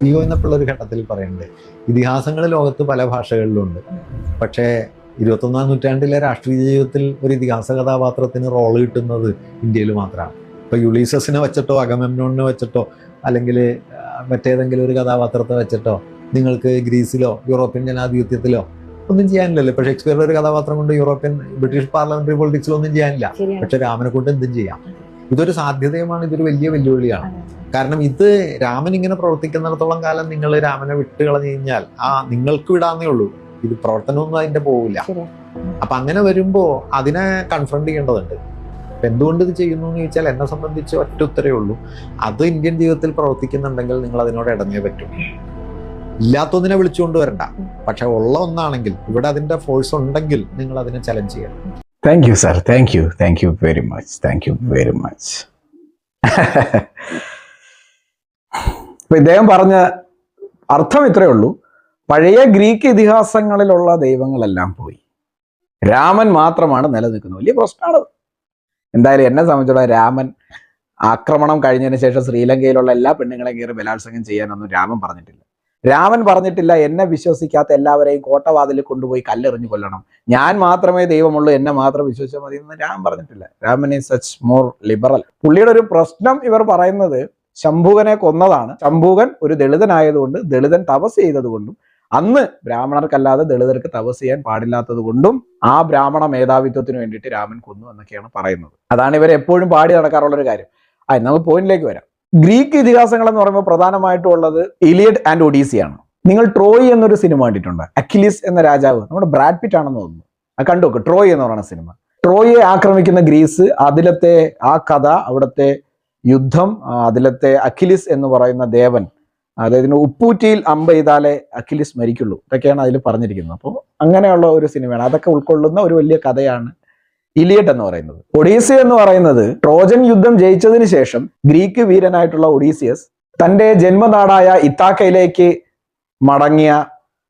പിയോ എന്നപ്പോഴുള്ള ഒരു ഘട്ടത്തിൽ പറയുന്നുണ്ട്, ഇതിഹാസങ്ങൾ ലോകത്ത് പല ഭാഷകളിലുണ്ട്, പക്ഷേ 21-ാം നൂറ്റാണ്ടിലെ രാഷ്ട്രീയ ജീവിതത്തിൽ ഒരു ഇതിഹാസ കഥാപാത്രത്തിന് റോള് കിട്ടുന്നത് ഇന്ത്യയിൽ മാത്രമാണ്. ഇപ്പോൾ യുളീസസിനെ വെച്ചിട്ടോ അഗമെമ്നോണിനെ വെച്ചിട്ടോ അല്ലെങ്കിൽ മറ്റേതെങ്കിലും ഒരു കഥാപാത്രത്തെ വെച്ചിട്ടോ നിങ്ങൾക്ക് ഗ്രീസിലോ യൂറോപ്യൻ ജനാധിപത്യത്തിലോ ഒന്നും ചെയ്യാനില്ലല്ലോ. ഇപ്പോൾ ഷേക്സ്പിയറുടെ ഒരു കഥാപാത്രം കൊണ്ട് ബ്രിട്ടീഷ് പാർലമെന്ററി പൊളിറ്റിക്സിലോ ഒന്നും ചെയ്യാനില്ല. പക്ഷെ രാമനെ കൊണ്ട് എന്തും ചെയ്യാം. ഇതൊരു സാധ്യതയുമാണ്, ഇതൊരു വലിയ വെല്ലുവിളിയാണ്. കാരണം ഇത് രാമൻ ഇങ്ങനെ പ്രവർത്തിക്കുന്നിടത്തോളം കാലം നിങ്ങൾ രാമനെ വിട്ട് കളഞ്ഞു കഴിഞ്ഞാൽ നിങ്ങൾക്ക് വിടാന്നേ ഉള്ളൂ, ഇത് പ്രവർത്തനമൊന്നും അതിന്റെ പോവില്ല. അപ്പൊ അങ്ങനെ വരുമ്പോ അതിനെ കൺഫ്രണ്ട് ചെയ്യേണ്ടതുണ്ട്. എന്തുകൊണ്ട് ഇത് ചെയ്യുന്നു എന്ന് ചോദിച്ചാൽ എന്നെ സംബന്ധിച്ച് ഒറ്റ ഉത്തരവേ ഉള്ളൂ, അത് ഇന്ത്യൻ ജീവിതത്തിൽ പ്രവർത്തിക്കുന്നുണ്ടെങ്കിൽ നിങ്ങൾ അതിനോട് ഇടഞ്ഞേ പറ്റും. ഇല്ലാത്തതിനെ വിളിച്ചുകൊണ്ട് വരണ്ട, പക്ഷെ ഉള്ള ഒന്നാണെങ്കിൽ ഇവിടെ അതിന്റെ ഫോഴ്സ് ഉണ്ടെങ്കിൽ നിങ്ങൾ അതിനെ ചലഞ്ച് ചെയ്യണം. Thank you sir, thank you very much. അപ്പൊ ഇദ്ദേഹം പറഞ്ഞ അർത്ഥം ഇത്രയേ ഉള്ളൂ, പഴയ ഗ്രീക്ക് ഇതിഹാസങ്ങളിലുള്ള ദൈവങ്ങളെല്ലാം പോയി, രാമൻ മാത്രമാണ് നിലനിൽക്കുന്നത്. വലിയ പ്രശ്നമാണ്. എന്തായാലും എന്നെ സംബന്ധിച്ചുള്ള രാമൻ ആക്രമണം കഴിഞ്ഞതിന് ശേഷം ശ്രീലങ്കയിലുള്ള എല്ലാ പെണ്ണുങ്ങളെയും കയറി ബലാത്സംഗം ചെയ്യാനൊന്നും രാമൻ പറഞ്ഞിട്ടില്ല. എന്നെ വിശ്വസിക്കാത്ത എല്ലാവരെയും കോട്ടവാതിലിൽ കൊണ്ടുപോയി കല്ലെറിഞ്ഞു കൊല്ലണം, ഞാൻ മാത്രമേ ദൈവമുള്ളൂ, എന്നെ മാത്രം വിശ്വസിച്ചാൽ മതി എന്ന് രാമൻ പറഞ്ഞിട്ടില്ല. Raman is such more liberal. പുള്ളിയുടെ ഒരു പ്രശ്നം ഇവർ പറയുന്നത് ശംഭുകനെ കൊന്നതാണ്. ശംഭുകൻ ഒരു ദളിതനായതുകൊണ്ട്, ദളിതൻ തപസ് ചെയ്തതുകൊണ്ടും, അന്ന് ബ്രാഹ്മണർക്കല്ലാതെ ദളിതർക്ക് തപസ് ചെയ്യാൻ പാടില്ലാത്തത് കൊണ്ടും ആ ബ്രാഹ്മണ മേധാവിത്വത്തിന് വേണ്ടിയിട്ട് രാമൻ കൊന്നു എന്നൊക്കെയാണ് പറയുന്നത്. അതാണ് ഇവർ എപ്പോഴും പാടി നടക്കാറുള്ളൊരു കാര്യം. നമുക്ക് പോയിന്റിലേക്ക് വരാം. ഗ്രീക്ക് ഇതിഹാസങ്ങൾ എന്ന് പറയുമ്പോൾ പ്രധാനമായിട്ടും ഉള്ളത് ഇലിയഡ് ആൻഡ് ഒഡീസിയാണ്. നിങ്ങൾ ട്രോയ് എന്നൊരു സിനിമ കണ്ടിട്ടുണ്ട്? അക്കിലിസ് എന്ന രാജാവ് നമ്മുടെ ബ്രാഡ് പിറ്റ് ആണെന്ന് തോന്നുന്നു. കണ്ടു നോക്ക്, ട്രോയ് എന്ന് പറയുന്ന സിനിമ. ട്രോയെ ആക്രമിക്കുന്ന ഗ്രീസ്, അതിലത്തെ ആ കഥ, അവിടുത്തെ യുദ്ധം, അതിലത്തെ അക്കിലിസ് എന്ന് പറയുന്ന ദേവൻ, അതായത് ഉപ്പൂറ്റിയിൽ അമ്പ ചെയ്താലേ അക്കിലിസ് മരിക്കുള്ളൂ, ഇതൊക്കെയാണ് അതിൽ പറഞ്ഞിരിക്കുന്നത്. അപ്പോൾ അങ്ങനെയുള്ള ഒരു സിനിമയാണ്. അതൊക്കെ ഉൾക്കൊള്ളുന്ന ഒരു വലിയ കഥയാണ് ഇലിയഡ് എന്ന് പറയുന്നത്. ഒഡീസി എന്ന് പറയുന്നത് ട്രോജൻ യുദ്ധം ജയിച്ചതിന് ശേഷം ഗ്രീക്ക് വീരനായിട്ടുള്ള ഒഡീസിയസ് തൻ്റെ ജന്മനാടായ ഇത്താക്കയിലേക്ക് മടങ്ങിയ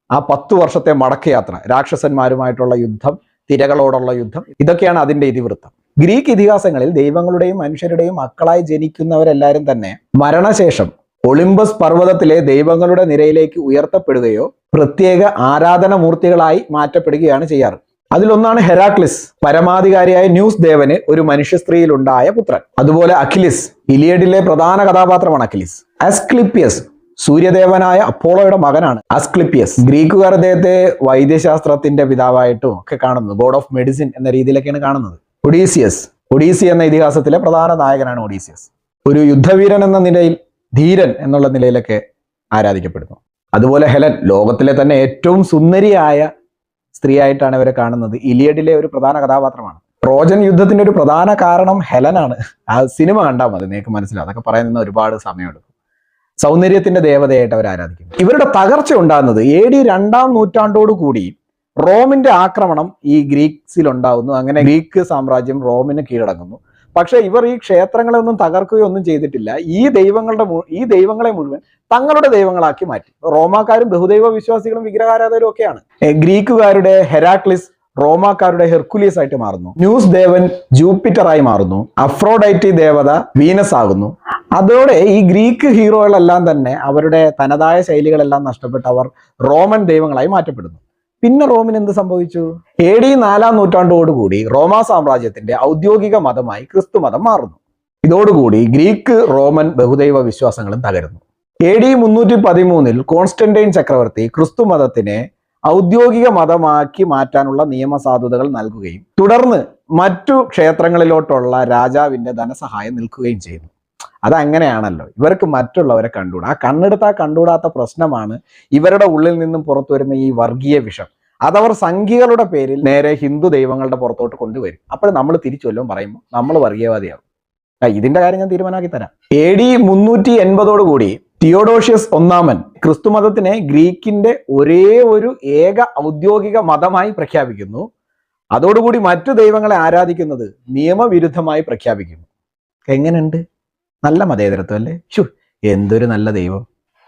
ആ 10 വർഷത്തെ മടക്കയാത്ര, രാക്ഷസന്മാരുമായിട്ടുള്ള യുദ്ധം, തിരകളോടുള്ള യുദ്ധം, ഇതൊക്കെയാണ് അതിന്റെ ഇതിവൃത്തം. ഗ്രീക്ക് ഇതിഹാസങ്ങളിൽ ദൈവങ്ങളുടെയും മനുഷ്യരുടെയും മക്കളായി ജനിക്കുന്നവരെല്ലാവരും തന്നെ മരണശേഷം ഒളിമ്പസ് പർവ്വതത്തിലെ ദൈവങ്ങളുടെ നിരയിലേക്ക് ഉയർത്തപ്പെടുകയോ പ്രത്യേക ആരാധനമൂർത്തികളായി മാറ്റപ്പെടുകയാണ് ചെയ്യാറ്. അതിലൊന്നാണ് ഹെരാക്ലിസ്, പരമാധികാരിയായ ന്യൂസ് ദേവന് ഒരു മനുഷ്യ സ്ത്രീയിലുണ്ടായ പുത്രൻ. അതുപോലെ അഖിലിസ്, ഇലിയഡിലെ പ്രധാന കഥാപാത്രമാണ് അഖിലിസ്. അസ്ക്ലിപ്പിയസ്, സൂര്യദേവനായ അപ്പോളോയുടെ മകനാണ് അസ്ക്ലിപ്പിയസ്. ഗ്രീക്കുകാർ അദ്ദേഹത്തെ വൈദ്യശാസ്ത്രത്തിന്റെ പിതാവായിട്ടും ഒക്കെ കാണുന്നത്, ഗോഡ് ഓഫ് മെഡിസിൻ എന്ന രീതിയിലൊക്കെയാണ് കാണുന്നത്. ഒഡീസി എന്ന ഇതിഹാസത്തിലെ പ്രധാന നായകനാണ് ഒഡീസിയസ്. ഒരു യുദ്ധവീരൻ എന്ന നിലയിൽ, ധീരൻ എന്നുള്ള നിലയിലൊക്കെ ആരാധിക്കപ്പെടുന്നു. അതുപോലെ ഹെലൻ, ലോകത്തിലെ തന്നെ ഏറ്റവും സുന്ദരിയായ സ്ത്രീയായിട്ടാണ് ഇവരെ കാണുന്നത്. ഇലിയഡിലെ ഒരു പ്രധാന കഥാപാത്രമാണ്. ട്രോജൻ യുദ്ധത്തിന്റെ ഒരു പ്രധാന കാരണം ഹെലനാണ്. ആ സിനിമ കണ്ടാൽ മതി, നിങ്ങൾക്ക് മനസ്സിലാവും. അതൊക്കെ പറയുന്ന ഒരുപാട് സമയമെടുക്കും. സൗന്ദര്യത്തിന്റെ ദേവതയായിട്ട് അവർ ആരാധിക്കുന്നു. ഇവരുടെ തകർച്ച ഉണ്ടാകുന്നത് AD 2-ാം നൂറ്റാണ്ടോടു കൂടി റോമിന്റെ ആക്രമണം ഈ ഗ്രീക്സിൽ ഉണ്ടാകുന്നു. അങ്ങനെ ഗ്രീക്ക് സാമ്രാജ്യം റോമിന് കീഴടങ്ങുന്നു. പക്ഷെ ഇവർ ഈ ക്ഷേത്രങ്ങളെ ഒന്നും തകർക്കുകയോ ഒന്നും ചെയ്തിട്ടില്ല. ഈ ദൈവങ്ങളെ മുഴുവൻ തങ്ങളുടെ ദൈവങ്ങളാക്കി മാറ്റി. റോമാക്കാരും ബഹുദൈവ വിശ്വാസികളും വിഗ്രഹാരാധകരും ഒക്കെയാണ്. ഗ്രീക്കുകാരുടെ ഹെരാക്ലിസ് റോമാക്കാരുടെ ഹെർക്കുലിയസ് ആയിട്ട് മാറുന്നു. ന്യൂസ് ദേവൻ ജൂപ്പിറ്ററായി മാറുന്നു. അഫ്രോഡൈറ്റി ദേവത വീനസ് ആകുന്നു. അതോടെ ഈ ഗ്രീക്ക് ഹീറോകളെല്ലാം തന്നെ അവരുടെ തനതായ ശൈലികളെല്ലാം നഷ്ടപ്പെട്ട് അവർ റോമൻ ദൈവങ്ങളായി മാറ്റപ്പെടുന്നു. പിന്നെ റോമിന് എന്ത് സംഭവിച്ചു? AD 4-ാം നൂറ്റാണ്ടോടുകൂടി റോമാ സാമ്രാജ്യത്തിന്റെ ഔദ്യോഗിക മതമായി ക്രിസ്തു മതം മാറുന്നു. ഇതോടുകൂടി ഗ്രീക്ക് റോമൻ ബഹുദൈവ വിശ്വാസങ്ങളും തകരുന്നു. AD 313-ൽ കോൺസ്റ്റന്റൈൻ ചക്രവർത്തി ക്രിസ്തു മതത്തിനെ ഔദ്യോഗിക മതമാക്കി മാറ്റാനുള്ള നിയമസാധുതകൾ നൽകുകയും തുടർന്ന് മറ്റു ക്ഷേത്രങ്ങളിലോട്ടുള്ള രാജാവിന്റെ ധനസഹായം നിൽക്കുകയും ചെയ്യുന്നു. അതങ്ങനെയാണല്ലോ, ഇവർക്ക് മറ്റുള്ളവരെ കണ്ടുകൂടാ. ആ കണ്ടുകൂടാത്ത പ്രശ്നമാണ് ഇവരുടെ ഉള്ളിൽ നിന്നും പുറത്തു വരുന്ന ഈ വർഗീയ വിഷം. അതവർ സംഖ്യകളുടെ പേരിൽ നേരെ ഹിന്ദു ദൈവങ്ങളുടെ പുറത്തോട്ട് കൊണ്ടുവരും. അപ്പോൾ നമ്മൾ തിരിച്ചു വല്ലതും പറയുമ്പോൾ നമ്മൾ വർഗീയവാദിയാവും. ഇതിന്റെ കാര്യം ഞാൻ തീരുമാനമാക്കി തരാം. AD 380-ഓടുകൂടി തിയോഡോഷ്യസ് ഒന്നാമൻ ക്രിസ്തുമതത്തിനെ ഗ്രീക്കിന്റെ ഒരേ ഒരു ഏക ഔദ്യോഗിക മതമായി പ്രഖ്യാപിക്കുന്നു. അതോടുകൂടി മറ്റു ദൈവങ്ങളെ ആരാധിക്കുന്നത് നിയമവിരുദ്ധമായി പ്രഖ്യാപിക്കുന്നു. എങ്ങനെയുണ്ട്? നല്ല മതേതരത്വം അല്ലേ? എന്തൊരു നല്ല ദൈവം.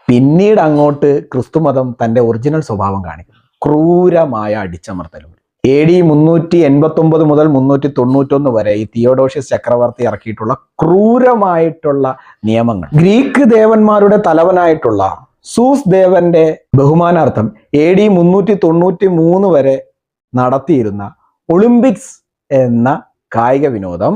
പിന്നീട് അങ്ങോട്ട് ക്രിസ്തുമതം തന്റെ ഒറിജിനൽ സ്വഭാവം കാണിക്കുന്നു. ക്രൂരമായ അടിച്ചമർത്തലുകൾ. AD 389 മുതൽ 391 വരെ ഈ തിയോഡോഷ്യസ് ചക്രവർത്തി ഇറക്കിയിട്ടുള്ള ക്രൂരമായിട്ടുള്ള നിയമങ്ങൾ. ഗ്രീക്ക് ദേവന്മാരുടെ തലവനായിട്ടുള്ള സൂസ് ദേവന്റെ ബഹുമാനാർത്ഥം AD 393 വരെ നടത്തിയിരുന്ന ഒളിമ്പിക്സ് എന്ന കായിക വിനോദം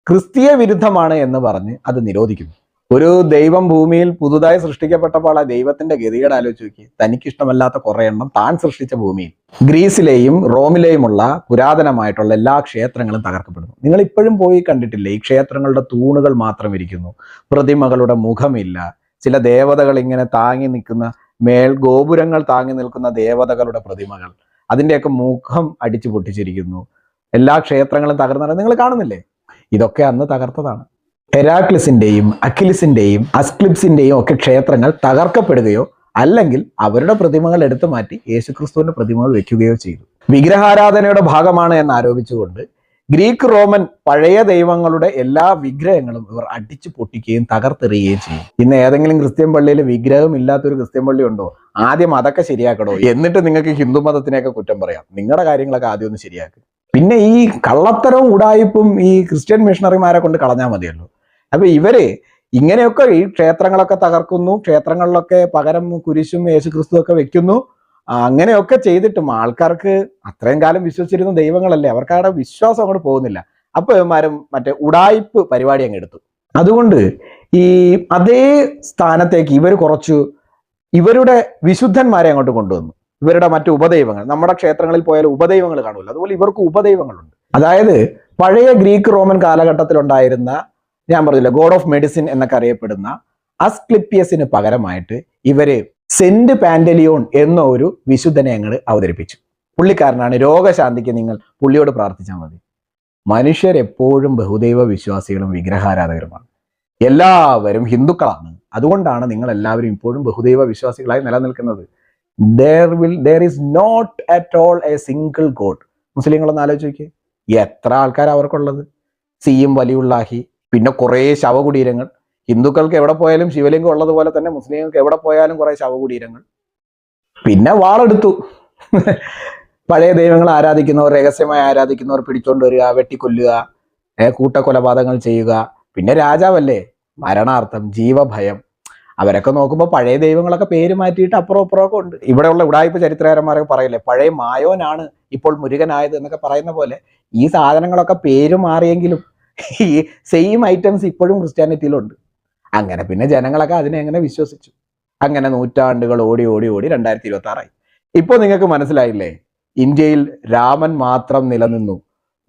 ക്രിസ്തീയ വിരുദ്ധമാണ് എന്ന് പറഞ്ഞ് അത് നിരോധിക്കുന്നു. ഒരു ദൈവം ഭൂമിയിൽ പുതുതായി സൃഷ്ടിക്കപ്പെട്ടപ്പോൾ ആ ദൈവത്തിന്റെ ഗതികേട് ആലോചിച്ച് നോക്കി. തനിക്കിഷ്ടമല്ലാത്ത കുറെ എണ്ണം താൻ സൃഷ്ടിച്ച ഭൂമിയിൽ ഗ്രീസിലെയും റോമിലെയുമുള്ള പുരാതനമായിട്ടുള്ള എല്ലാ ക്ഷേത്രങ്ങളും തകർക്കപ്പെടുന്നു. നിങ്ങൾ ഇപ്പോഴും പോയി കണ്ടിട്ടില്ലേ? ഈ ക്ഷേത്രങ്ങളുടെ തൂണുകൾ മാത്രം ഇരിക്കുന്നു, പ്രതിമകളുടെ മുഖമില്ല. ചില ദേവതകൾ ഇങ്ങനെ താങ്ങി നിൽക്കുന്ന ഗോപുരങ്ങൾ താങ്ങി നിൽക്കുന്ന ദേവതകളുടെ പ്രതിമകൾ, അതിൻ്റെയൊക്കെ മുഖം അടിച്ചു പൊട്ടിച്ചിരിക്കുന്നു. എല്ലാ ക്ഷേത്രങ്ങളും തകർന്നത് നിങ്ങൾ കാണുന്നില്ലേ? ഇതൊക്കെ അന്ന് തകർത്തതാണ്. ഹെരാക്ലിസിന്റെയും അക്കിലിസിന്റെയും അസ്ക്ലിപ്സിന്റെയും ഒക്കെ ക്ഷേത്രങ്ങൾ തകർക്കപ്പെടുകയോ അല്ലെങ്കിൽ അവരുടെ പ്രതിമകൾ എടുത്തു മാറ്റി യേശുക്രിസ്തുവിന്റെ പ്രതിമകൾ വെക്കുകയോ ചെയ്തു. വിഗ്രഹാരാധനയുടെ ഭാഗമാണ് എന്ന് ആരോപിച്ചുകൊണ്ട് ഗ്രീക്ക് റോമൻ പഴയ ദൈവങ്ങളുടെ എല്ലാ വിഗ്രഹങ്ങളും ഇവർ അടിച്ചു പൊട്ടിക്കുകയും തകർത്തെറിയുകയും ചെയ്യും. ഇന്ന് ഏതെങ്കിലും ക്രിസ്ത്യൻ പള്ളിയിൽ വിഗ്രഹം ഇല്ലാത്തൊരു ക്രിസ്ത്യൻ പള്ളി ഉണ്ടോ? ആദ്യം അതൊക്കെ ശരിയാക്കണോ, എന്നിട്ട് നിങ്ങൾക്ക് ഹിന്ദു മതത്തിനെയൊക്കെ കുറ്റം പറയാം. നിങ്ങളുടെ കാര്യങ്ങളൊക്കെ ആദ്യം ഒന്ന് ശരിയാക്കുക. പിന്നെ ഈ കള്ളത്തരവും ഉടായിപ്പും ഈ ക്രിസ്ത്യൻ മിഷണറിമാരെ കൊണ്ട് കളഞ്ഞാൽ മതിയല്ലോ. അപ്പൊ ഇവര് ഇങ്ങനെയൊക്കെ ഈ ക്ഷേത്രങ്ങളൊക്കെ തകർക്കുന്നു, ക്ഷേത്രങ്ങളിലൊക്കെ പകരം കുരിശും യേശുക്രിസ്തു ഒക്കെ വെക്കുന്നു. അങ്ങനെയൊക്കെ ചെയ്തിട്ടും ആൾക്കാർക്ക് അത്രയും കാലം വിശ്വസിച്ചിരുന്ന ദൈവങ്ങളല്ലേ, അവർക്ക് അവിടെ വിശ്വാസം അങ്ങോട്ട് പോകുന്നില്ല. അപ്പൊ ഇവന്മാരും മറ്റേ ഉടായിപ്പ് പരിപാടി അങ്ങ് എടുത്തു. അതുകൊണ്ട് ഈ അതേ സ്ഥാനത്തേക്ക് ഇവർ കുറച്ചു ഇവരുടെ വിശുദ്ധന്മാരെ അങ്ങോട്ട് കൊണ്ടുവന്നു. ഇവരുടെ മറ്റു ഉപദൈവങ്ങൾ, നമ്മുടെ ക്ഷേത്രങ്ങളിൽ പോയാൽ ഉപദൈവങ്ങൾ കാണുമല്ലോ, അതുപോലെ ഇവർക്ക് ഉപദൈവങ്ങളുണ്ട്. അതായത് പഴയ ഗ്രീക്ക് റോമൻ കാലഘട്ടത്തിലുണ്ടായിരുന്ന, ഞാൻ പറഞ്ഞില്ല, ഗോഡ് ഓഫ് മെഡിസിൻ എന്നൊക്കെ അറിയപ്പെടുന്ന അസ്ക്ലിപ്പിയസിന് പകരമായിട്ട് ഇവര് സെന്റ് പാന്റലിയോൺ എന്ന ഒരു വിശുദ്ധനെ അങ്ങോട്ട് അവതരിപ്പിച്ചു. പുള്ളിക്കാരനാണ് രോഗശാന്തിക്ക് നിങ്ങൾ പുള്ളിയോട് പ്രാർത്ഥിച്ചാൽ മതി. മനുഷ്യരെപ്പോഴും ബഹുദൈവ വിശ്വാസികളും വിഗ്രഹാരാധകരുമാണ്. എല്ലാവരും ഹിന്ദുക്കളാണ്. അതുകൊണ്ടാണ് നിങ്ങൾ എല്ലാവരും ഇപ്പോഴും ബഹുദൈവ വിശ്വാസികളായി നിലനിൽക്കുന്നത്. there is not at all a single god. മുസ്ലിങ്ങളൊന്ന് ആലോചിച്ച് നോക്കിയേ, എത്ര ആൾക്കാർ അവർക്കുള്ളത്? സിയും വലിയുള്ളാഹി, പിന്നെ കുറേ ശവകുടീരങ്ങൾ. ഹിന്ദുക്കൾക്ക് എവിടെ പോയാലും ശിവലിംഗം ഉള്ളതുപോലെ തന്നെ മുസ്ലിങ്ങൾക്ക് എവിടെ പോയാലും കുറെ ശവകുടീരങ്ങൾ. പിന്നെ വാളെടുത്തു. പഴയ ദൈവങ്ങൾ ആരാധിക്കുന്നവർ, രഹസ്യമായി ആരാധിക്കുന്നവർ പിടിച്ചോണ്ട് വരിക, വെട്ടിക്കൊല്ലുക, കൂട്ടക്കൊലപാതകങ്ങൾ ചെയ്യുക. പിന്നെ രാജാവല്ലേ, മരണാർത്ഥം, ജീവഭയം. അവരൊക്കെ നോക്കുമ്പോൾ പഴയ ദൈവങ്ങളൊക്കെ പേര് മാറ്റിയിട്ട് അപ്പുറം അപ്പുറമൊക്കെ ഉണ്ട്. ഇവിടെയുള്ള ഉടായിപ്പ് ചരിത്രകാരന്മാരൊക്കെ പറയില്ലേ, പഴയ മായോനാണ് ഇപ്പോൾ മുരുകനായത് എന്നൊക്കെ പറയുന്ന പോലെ ഈ സാധനങ്ങളൊക്കെ പേര് മാറിയെങ്കിലും ഈ സെയിം ഐറ്റംസ് ഇപ്പോഴും ക്രിസ്ത്യാനിറ്റിയിലുണ്ട്. അങ്ങനെ പിന്നെ ജനങ്ങളൊക്കെ അതിനെ എങ്ങനെ വിശ്വസിച്ചു. അങ്ങനെ നൂറ്റാണ്ടുകൾ ഓടി 2026 ഇപ്പോൾ നിങ്ങൾക്ക് മനസ്സിലായില്ലേ, ഇന്ത്യയിൽ രാമൻ മാത്രം നിലനിന്നു.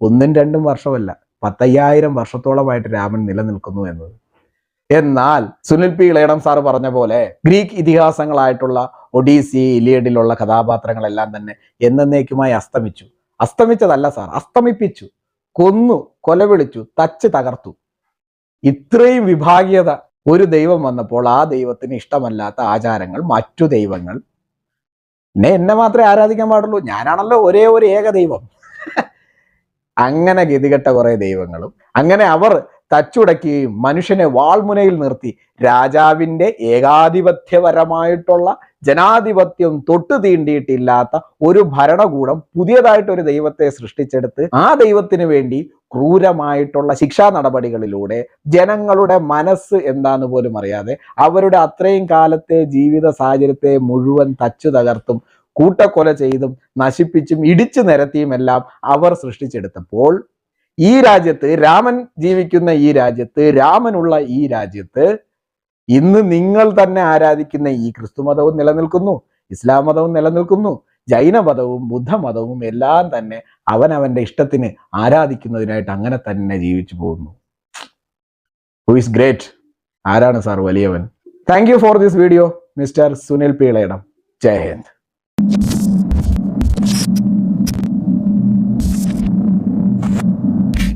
1-2 വർഷമല്ല, 10,000 വർഷത്തോളമായിട്ട് രാമൻ നിലനിൽക്കുന്നു എന്നത്. എന്നാൽ സുനിൽ പി ഇളയിടം സാറ് പറഞ്ഞ പോലെ ഗ്രീക്ക് ഇതിഹാസങ്ങളായിട്ടുള്ള ഒഡീസി, ഇലിയഡിലുള്ള കഥാപാത്രങ്ങളെല്ലാം തന്നെ എന്നേക്കുമായി അസ്തമിച്ചു. അസ്തമിച്ചതല്ല സാർ, അസ്തമിപ്പിച്ചു, കൊന്നു, കൊലവിളിച്ചു, തച്ച് തകർത്തു. ഇത്രയും വിഭാഗീയത ഒരു ദൈവം വന്നപ്പോൾ ആ ദൈവത്തിന് ഇഷ്ടമല്ലാത്ത ആചാരങ്ങൾ മറ്റു ദൈവങ്ങൾ, എന്നെ മാത്രമേ ആരാധിക്കാൻ പാടുള്ളൂ, ഞാനാണല്ലോ ഒരേ ഒരു ഏക ദൈവം, അങ്ങനെ ഗതികെട്ട കുറെ ദൈവങ്ങളും, അങ്ങനെ അവർ തച്ചുടക്കുകയും മനുഷ്യനെ വാൾമുനയിൽ നിർത്തി രാജാവിൻ്റെ ഏകാധിപത്യപരമായിട്ടുള്ള ജനാധിപത്യം തൊട്ടു തീണ്ടിയിട്ടില്ലാത്ത ഒരു ഭരണകൂടം പുതിയതായിട്ടൊരു ദൈവത്തെ സൃഷ്ടിച്ചെടുത്ത് ആ ദൈവത്തിന് വേണ്ടി ക്രൂരമായിട്ടുള്ള ശിക്ഷാ നടപടികളിലൂടെ ജനങ്ങളുടെ മനസ്സ് എന്താന്ന് പോലും അറിയാതെ അവരുടെ അത്രയും കാലത്തെ ജീവിത സാഹചര്യത്തെ മുഴുവൻ തച്ചു തകർത്തും കൂട്ടക്കൊല ചെയ്തും നശിപ്പിച്ചും ഇടിച്ചു നിരത്തിയുമെല്ലാം അവർ സൃഷ്ടിച്ചെടുത്തപ്പോൾ ഈ രാജ്യത്ത്, രാമൻ ജീവിക്കുന്ന ഈ രാജ്യത്ത്, രാമനുള്ള ഈ രാജ്യത്ത് ഇന്ന് നിങ്ങൾ തന്നെ ആരാധിക്കുന്ന ഈ ക്രിസ്തുമതവും നിലനിൽക്കുന്നു, ഇസ്ലാം മതവും നിലനിൽക്കുന്നു, ജൈനമതവും ബുദ്ധമതവും എല്ലാം തന്നെ അവനവന്റെ ഇഷ്ടത്തിന് ആരാധിക്കുന്നതിനായിട്ട് അങ്ങനെ തന്നെ ജീവിച്ചു പോകുന്നു. Who is great? ആരാണ് സാർ വലിയവൻ? Thank you for this video, mister Sunil P Elayidam. Jai Hind.